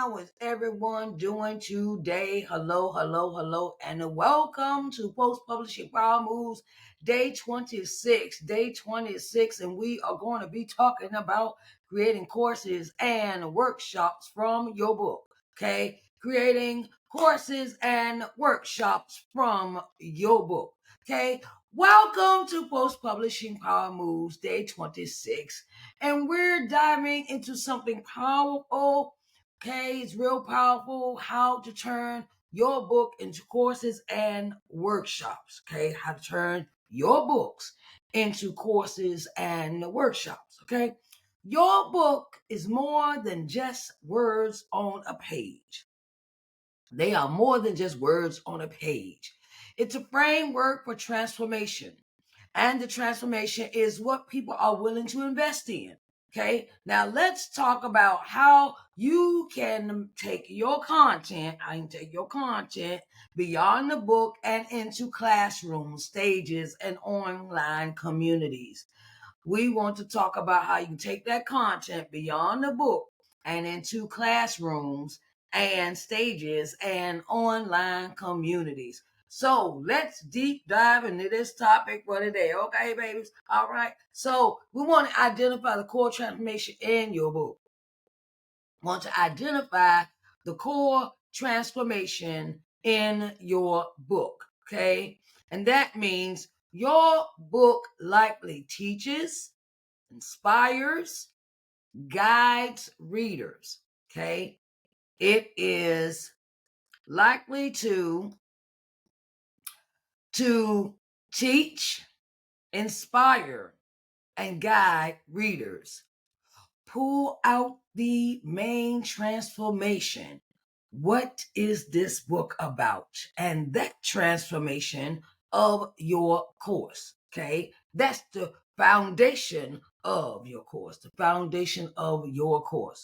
how is everyone doing today? Hello, and welcome to Post Publishing Power Moves Day 26. And we are going to be talking about creating courses and workshops from your book. Okay, creating courses and workshops from your book. Okay, welcome to Post Publishing Power Moves Day 26. And we're diving into something powerful. Okay, it's real powerful. How to turn your book into courses and workshops. Okay, how to turn your books into courses and workshops. Okay, your book is more than just words on a page. They are more than just words on a page. It's a framework for transformation. And the transformation is what people are willing to invest in. Okay, now let's talk about how you can take your content, beyond the book and into classrooms, stages, and online communities. We want to talk about how you can take that content beyond the book and into classrooms and stages and online communities. So let's deep dive into this topic for today. Okay, babies? All right. So we want to identify the core transformation in your book. We want to identify the core transformation in your book. Okay. And that means your book likely teaches, inspires, guides readers. Okay. It is likely to teach, inspire, and guide readers. Pull out the main transformation. What is this book about? And that transformation of your course. Okay. That's the foundation of your course.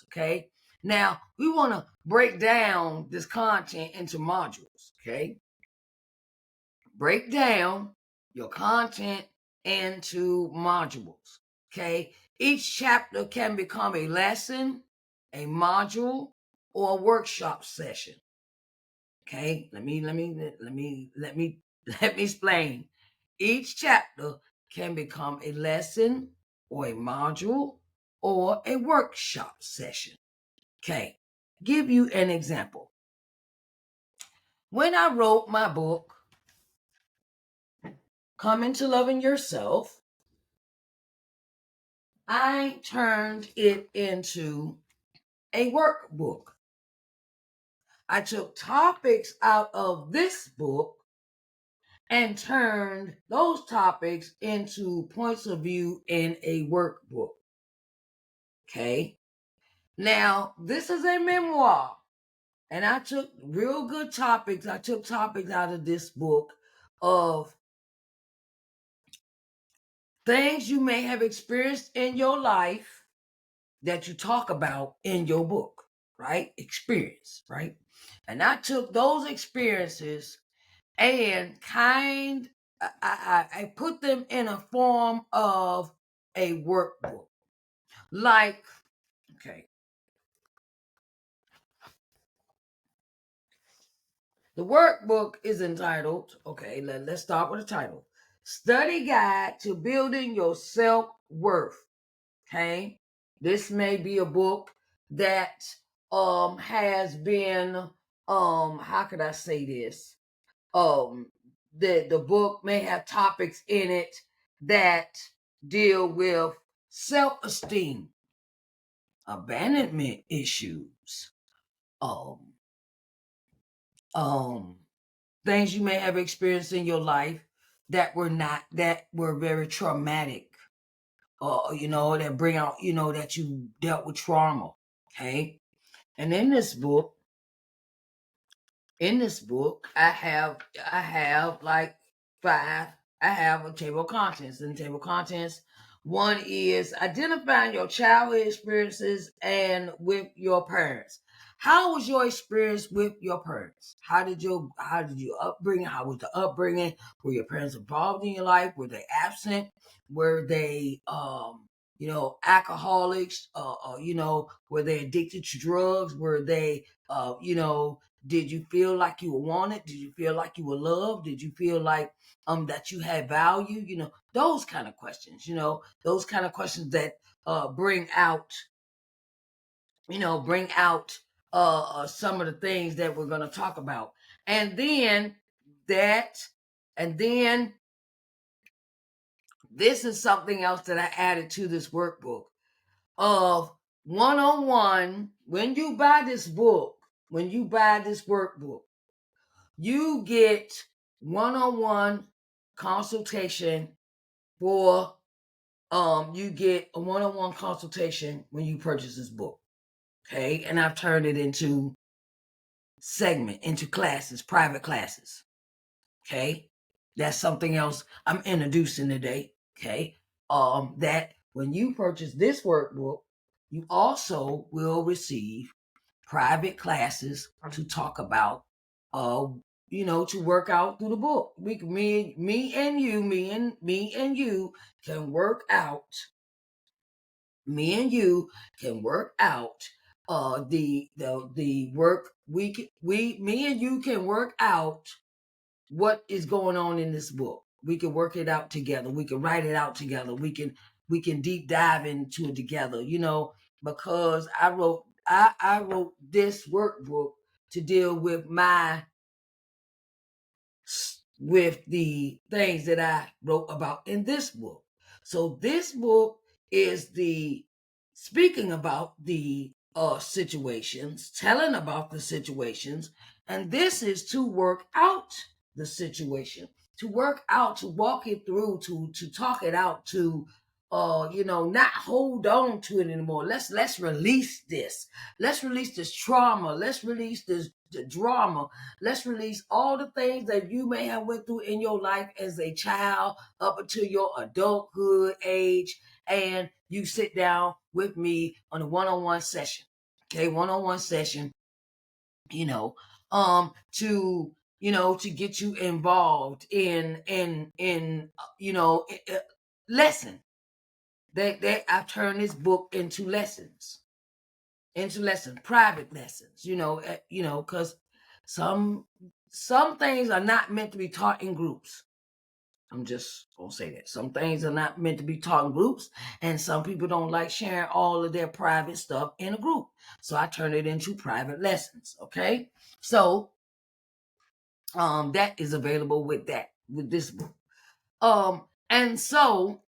Okay. Now we want to break down this content into modules. Okay. Break down your content into modules. Okay. Each chapter can become a lesson, a module, or a workshop session. Okay. Let me explain. Each chapter can become a lesson or a module or a workshop session. Okay. Give you an example. When I wrote my book, Coming to Loving Yourself, I turned it into a workbook. I took topics out of this book and turned those topics into points of view in a workbook. Okay. Now, this is a memoir, and I took real good topics. I took topics out of this book of things you may have experienced in your life that you talk about in your book, right? Experience, right? And I took those experiences and I put them in a form of a workbook. Like, okay, the workbook is entitled, okay, let's start with the title. Study Guide to Building Your Self-Worth. Okay. This may be a book that has been how could I say this? The book may have topics in it that deal with self-esteem, abandonment issues, um, um, things you may have experienced in your life that were very traumatic, that bring out, that you dealt with trauma. Okay. And in this book, I have like five. I have a table of contents. In the table of contents, one is identifying your childhood experiences and with your parents. How was your experience with your parents? How did you upbringing? How was the upbringing? Were your parents involved in your life? Were they absent? Were they alcoholics, were they addicted to drugs? Were they, did you feel like you were wanted? Did you feel like you were loved? Did you feel like that you had value? Those kind of questions, those kind of questions that bring out some of the things that we're going to talk about. And then that, and then this is something else that I added to this workbook of one-on-one. When you buy this workbook, you get one-on-one consultation for you get a one-on-one consultation when you purchase this book. Okay, and I've turned it into classes, private classes. Okay, that's something else I'm introducing today. Okay, that when you purchase this workbook, you also will receive private classes to talk about, to work out through the book. Me and you can work out. Me and you can work out the work me and you can work out what is going on in this book. We can work it out together. We can write it out together. We can deep dive into it together, because I wrote this workbook to deal with the things that I wrote about in this book. So this book is speaking about the situations, telling about the situations, and this is to work out the situation, to work out, to walk it through, to talk it out, to not hold on to it anymore. Let's release this. Let's release this trauma. Let's release the drama. Let's release all the things that you may have went through in your life as a child up until your adulthood age, and you sit down with me on a one-on-one session. Okay, one-on-one session, to get you involved in lesson. I've turned this book into lessons, private lessons, because some things are not meant to be taught in groups. I'm just gonna say that some things are not meant to be taught in groups, and some people don't like sharing all of their private stuff in a group. So I turn it into private lessons. Okay, so that is available with this book. And so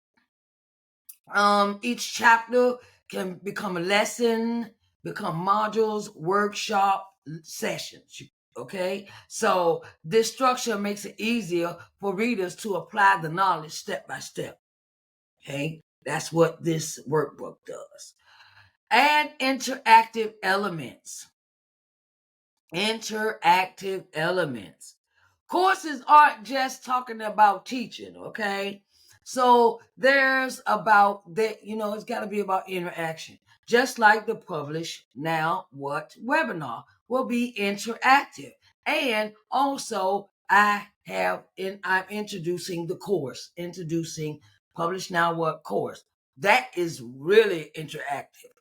each chapter can become a lesson, become modules, workshop, sessions. Okay, so this structure makes it easier for readers to apply the knowledge step by step. Okay, that's what this workbook does. Add interactive elements. Courses aren't just talking about teaching, okay? So there's about that, it's got to be about interaction. Just like the Publish Now What webinar will be interactive. And also I'm introducing the course, introducing Publish Now What course. That is really interactive.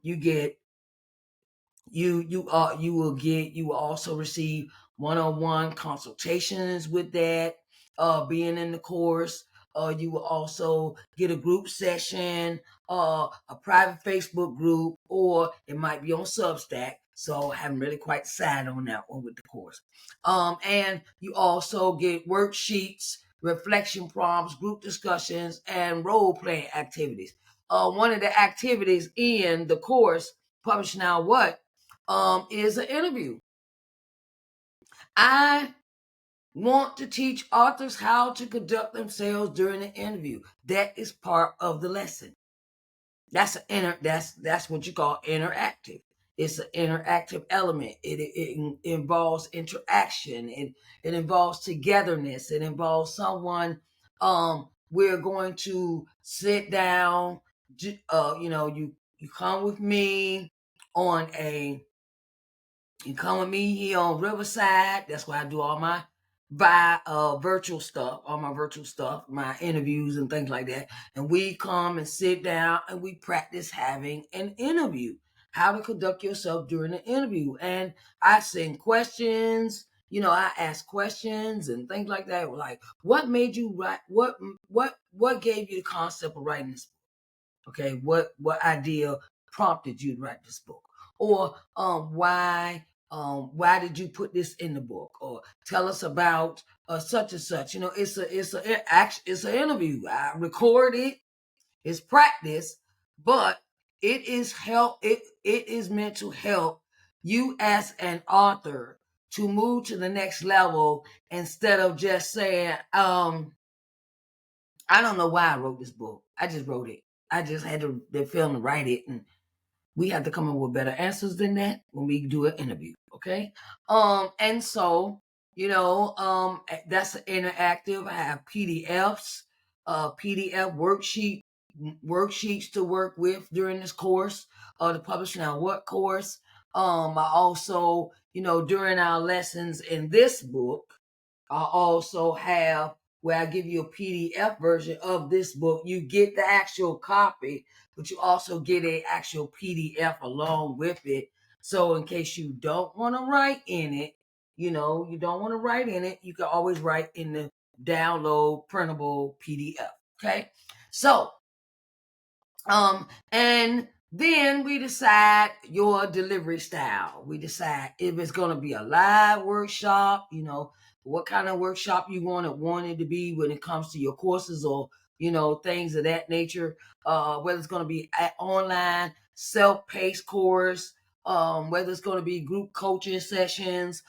You get you will also receive one-on-one consultations with that being in the course. You will also get a group session, a private Facebook group, or it might be on Substack. So I haven't really quite decided on that one with the course. And you also get worksheets, reflection prompts, group discussions, and role-playing activities. One of the activities in the course, Publish Now What, is an interview. I want to teach authors how to conduct themselves during an interview. That is part of the lesson. That's what you call interactive. It's an interactive element. It involves interaction. It involves togetherness. It involves someone. We're going to sit down. You come with me you come with me here on Riverside. That's where I do all my by virtual stuff, all my virtual stuff, my interviews and things like that. And we come and sit down and we practice having an interview, how to conduct yourself during an interview. And I send questions, I ask questions and things like that. Like, what made you write? What gave you the concept of writing this book? Okay, what idea prompted you to write this book? Or why did you put this in the book? Or tell us about such and such. It's an interview. I record it. It's practice, but it is meant to help you as an author to move to the next level instead of just saying, I don't know why I wrote this book. I just wrote it. I just had the feeling to write it, and we have to come up with better answers than that when we do an interview. Okay. And so, that's interactive. I have PDFs, PDF worksheets to work with during this course, the Publish Now What course. I also, during our lessons in this book, I also have where I give you a PDF version of this book. You get the actual copy, but you also get a actual PDF along with it. So in case you don't want to write in it, you don't want to write in it, you can always write in the download printable PDF. Okay. So, and then we decide your delivery style. We decide if it's going to be a live workshop, what kind of workshop you want it to be when it comes to your courses or, things of that nature. Whether it's going to be an online self-paced course, whether it's going to be group coaching sessions.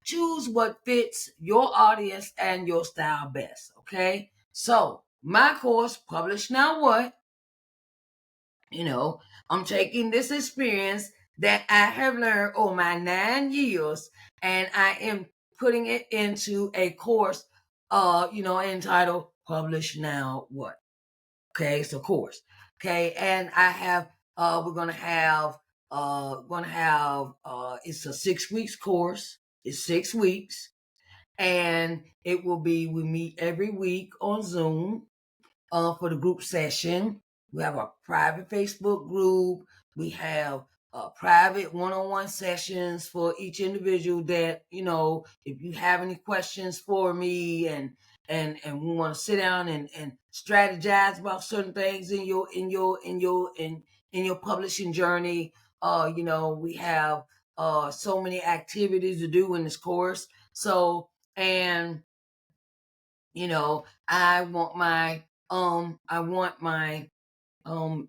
Choose what fits your audience and your style best. Okay. So my course, Publish Now What? I'm taking this experience that I have learned over my 9 years, and I am putting it into a course, entitled Publish Now What? Okay, it's a course. Okay, and I have, we're gonna have, it's a 6 weeks course. It's 6 weeks, and we meet every week on Zoom for the group session. We have a private Facebook group. We have private one-on-one sessions for each individual that, if you have any questions for me and we want to sit down and strategize about certain things in your publishing journey. We have so many activities to do in this course. So, and I want my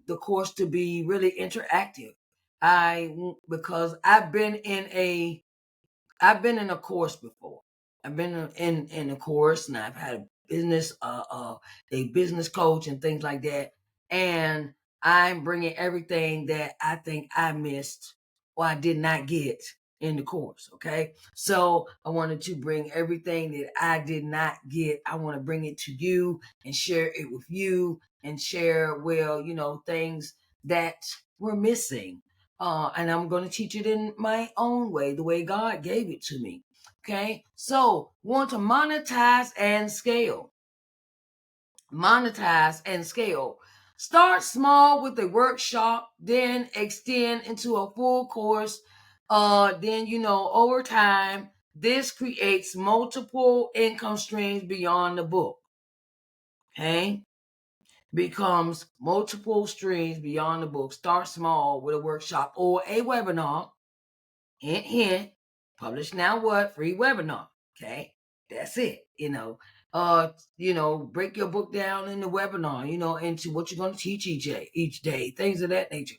the course to be really interactive. Because I've been in a course before. I've been in a course, and I've had a business coach and things like that. And I'm bringing everything that I think I missed or I did not get in the course. Okay, so I wanted to bring everything that I did not get. I want to bring it to you and share it with you and share things that were missing, and I'm going to teach it in my own way, the way God gave it to me. Okay, so want to monetize and scale. Monetize and scale. Start small with a workshop, then extend into a full course. Then over time, this creates multiple income streams beyond the book. Okay, becomes multiple streams beyond the book. Start small with a workshop or a webinar. Hint, hint. Publish Now What? Free webinar. Okay, that's it. Break your book down in the webinar. Into what you're going to teach each day, things of that nature.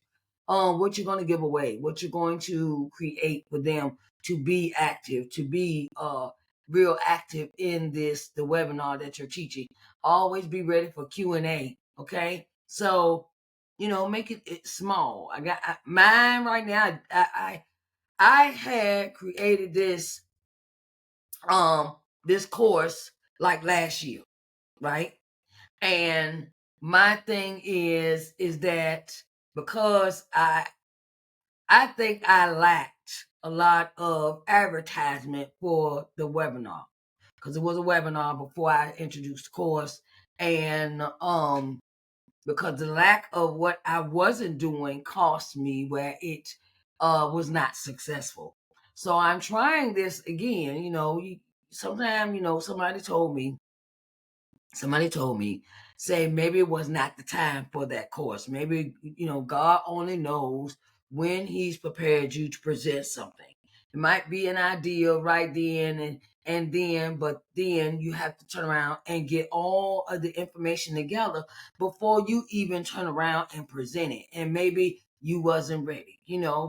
What you're going to give away, what you're going to create for them to be active, to be real active in the webinar that you're teaching. Always be ready for Q&A. Okay, so make it small. I got mine right now. I had created this course like last year, right? And my thing is that because I think I lacked a lot of advertisement for the webinar. because it was a webinar before I introduced the course. And because the lack of what I wasn't doing cost me where it was not successful. So I'm trying this again. Sometimes, somebody told me, say maybe it was not the time for that course. Maybe, God only knows when He's prepared you to present something. It might be an idea right then and then, but then you have to turn around and get all of the information together before you even turn around and present it. And maybe you wasn't ready,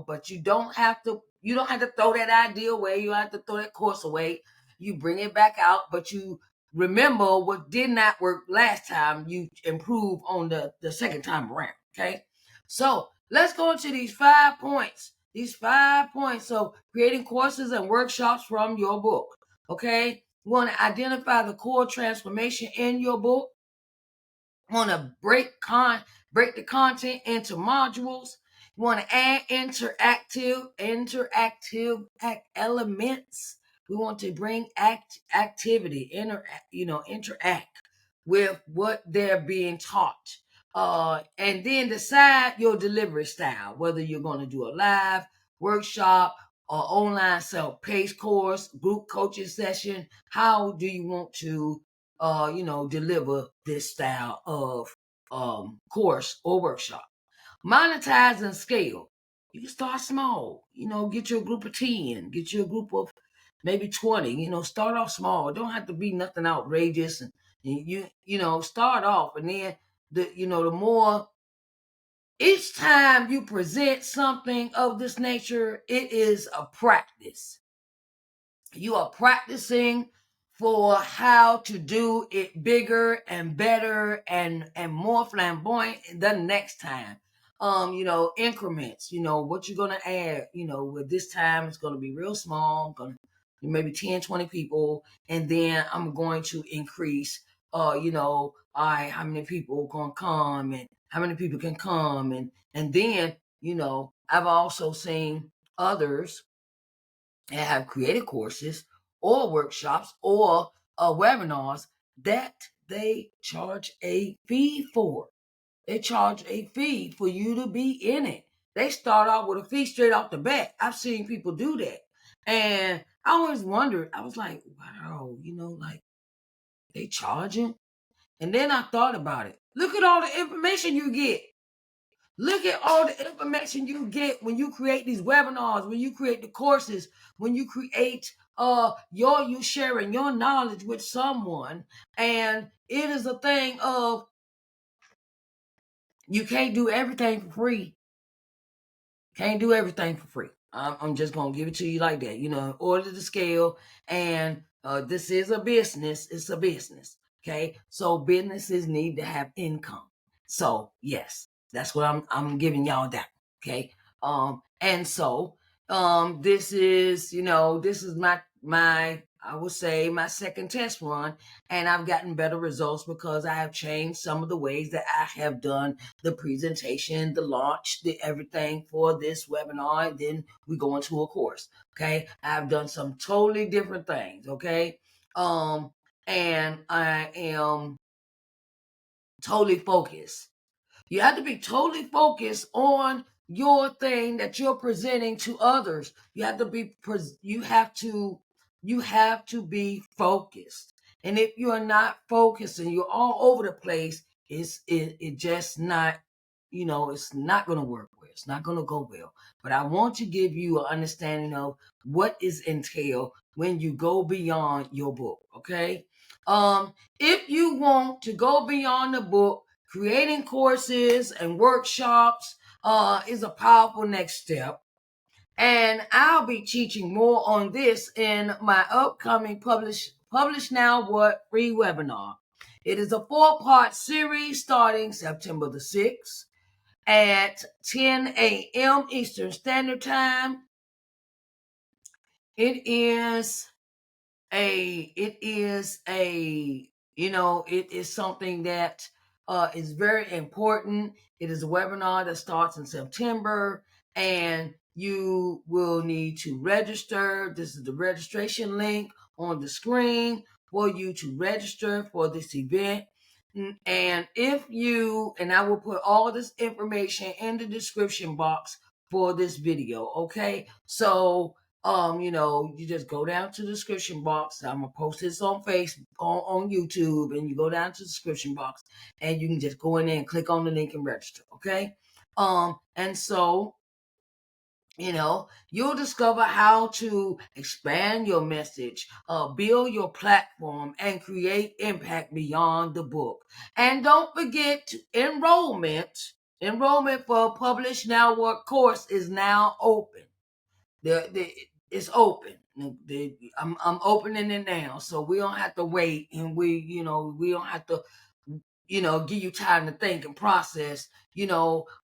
but you don't have to throw that idea away. You don't have to throw that course away. You bring it back out, but you remember what did not work last time, you improve on the second time around. Okay. So let's go into these 5 points. These 5 points. So creating courses and workshops from your book. Okay. You want to identify the core transformation in your book. You want to break the content into modules. You want to add interactive elements. We want to bring activity, interact with what they're being taught. And then decide your delivery style, whether you're going to do a live workshop or online self-paced course, group coaching session. How do you want to deliver this style of course or workshop? Monetize and scale. You can start small. Get you a group of 10, get you a group of maybe 20. Start off small. It don't have to be nothing outrageous, and start off, and then the more each time you present something of this nature, it is a practice. You are practicing for how to do it bigger and better and more flamboyant the next time. Increments, what you're going to add, with this time it's going to be real small. I'm going to maybe 10, 20 people. And then I'm going to increase, all right, how many people are going to come and how many people can come. And then, I've also seen others and have created courses or workshops or webinars that they charge a fee for. They charge a fee for you to be in it. They start off with a fee straight off the bat. I've seen people do that. And I always wondered, I was like, wow, like they charging? And then I thought about it. Look at all the information you get. Look at all the information you get when you create these webinars, when you create the courses, when you create you sharing your knowledge with someone. And it is a thing of you can't do everything for free. Can't do everything for free. I'm just gonna give it to you like that. In order to scale, and this is a business. It's a business. Okay, so businesses need to have income. So yes, that's what I'm giving y'all that. Okay, and so this is my I would say my second test run, and I've gotten better results because I have changed some of the ways that I have done the presentation, the launch, the everything for this webinar. And then we go into a course. Okay. I've done some totally different things. Okay. And I am totally focused. You have to be totally focused on your thing that you're presenting to others. You have to be focused. And if you're not focused and you're all over the place, it just not, it's not going to work well. It's not going to go well. But I want to give you an understanding of what is entailed when you go beyond your book. Okay. If you want to go beyond the book, creating courses and workshops is a powerful next step. And I'll be teaching more on this in my upcoming Publish Now What free webinar. It is a 4-part series starting September the 6th at 10 a.m. Eastern Standard Time. It is something that is very important. It is a webinar that starts in September, and you will need to register. This is the registration link on the screen. for you to register for this event. And I will put all this information in the description box for this video. Okay. So, you just go down to the description box. I'm gonna post this on Facebook, on YouTube, and you go down to the description box and you can just go in there and click on the link and register. Okay. And so, you'll discover how to expand your message, build your platform, and create impact beyond the book. And don't forget enrollment. Enrollment for Publish Now Work course is now open. It's open. I'm opening it now, so we don't have to wait, and we don't have to give you time to think and process,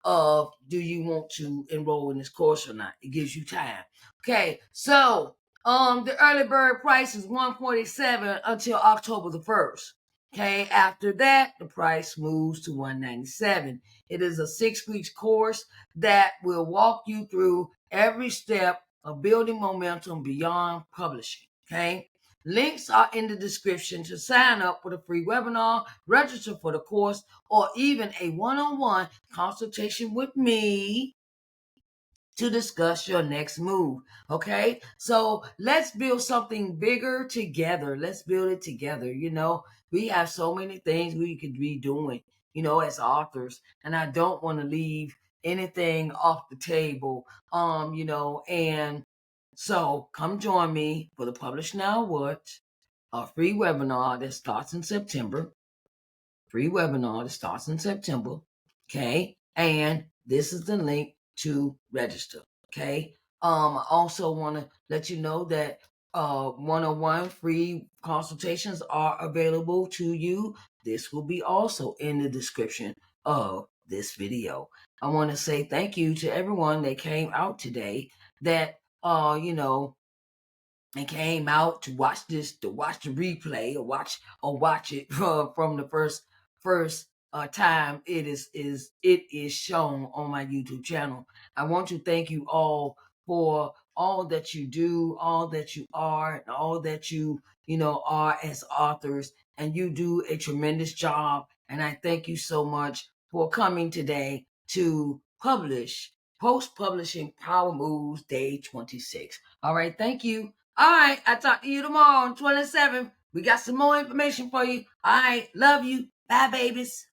of do you want to enroll in this course or not. It gives you time. Okay, so the early bird price is $147 until October the 1st. Okay, after that, the price moves to $197. It is a 6-week course that will walk you through every step of building momentum beyond publishing. Okay. Links are in the description to sign up for the free webinar, register for the course, or even a one-on-one consultation with me to discuss your next move. Okay. So let's build something bigger together. Let's build it together. We have so many things we could be doing, as authors, and I don't want to leave anything off the table. And so come join me for the Publish Now What, a free webinar that starts in September. Free webinar that starts in September. Okay. And this is the link to register. Okay. I also want to let you know that one-on-one free consultations are available to you. This will be also in the description of this video. I want to say thank you to everyone that came out today that and came out to watch the replay, or watch it from the first time it is shown on my YouTube channel. I want to thank you all for all that you do, all that you are, and all that you are as authors, and you do a tremendous job. And I thank you so much for coming today to Post Publishing Power Moves Day 26. All right, thank you. All right, I'll talk to you tomorrow on 27th. We got some more information for you. All right, love you. Bye, babies.